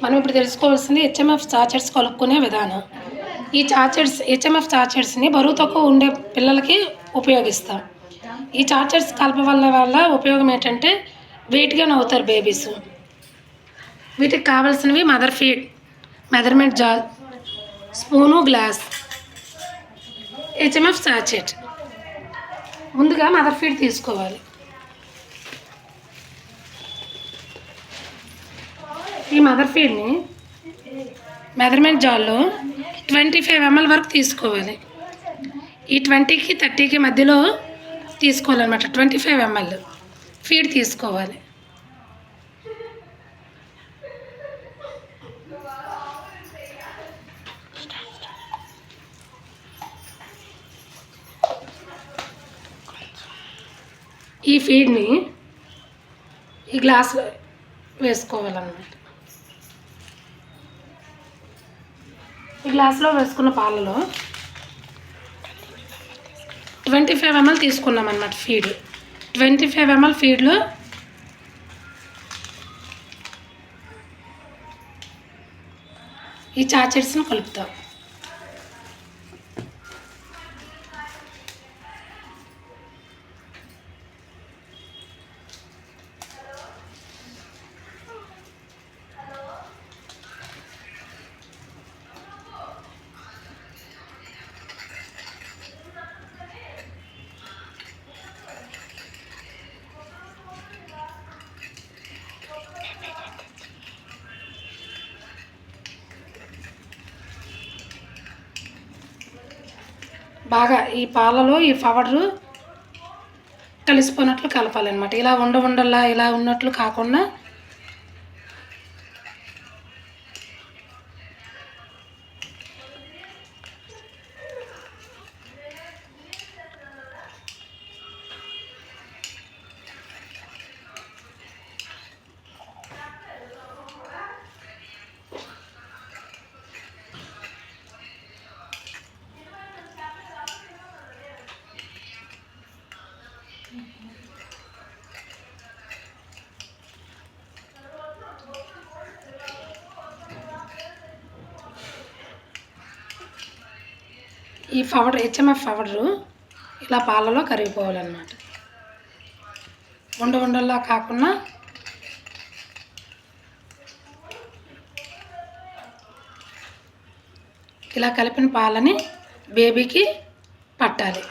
మనం ఇప్పుడు తెలుసుకోవాల్సింది హెచ్ఎంఎఫ్ చార్జర్స్ కలుపుకునే విధానం. ఈ హెచ్ఎంఎఫ్ చార్జర్స్ని బరువు తక్కువ ఉండే పిల్లలకి ఉపయోగిస్తాం. ఈ చార్జర్స్ కలప వల్ల ఉపయోగం ఏంటంటే వెయిట్గానే అవుతారు బేబీస్. వీటికి కావాల్సినవి mother feed, measurement jar, spoon, glass, HMF చార్జెట్. ముందుగా మదర్ ఫీడ్ తీసుకోవాలి. ఈ మదర్ ఫీడ్ని మెజర్మెంట్ జార్లో 25 ml వరకు తీసుకోవాలి. ఈ 20కి 30కి మధ్యలో తీసుకోవాలన్నమాట. 25 ml ఫీడ్ తీసుకోవాలి. ఈ ఫీడ్ని ఈ గ్లాస్లో వేసుకోవాలన్నమాట. ఈ గ్లాస్లో వేసుకున్న పాలలో 25 ml తీసుకున్నాం అన్నమాట ఫీడ్. 25 ml ఫీడ్లో ఈ చార్జర్స్ని కలుపుతాం. బాగా ఈ పాలలో ఈ పౌడరు కలిసిపోయినట్లు కలపాలన్నమాట. ఇలా ఉండలా ఇలా ఉన్నట్లు కాకుండా ఈ పౌడర్ హెచ్ఎంఎఫ్ పౌడరు ఇలా పాలలో కరిగిపోవాలన్నమాట. ఉండలా కాకుండా ఇలా కలిపిన పాలని బేబీకి పట్టాలి.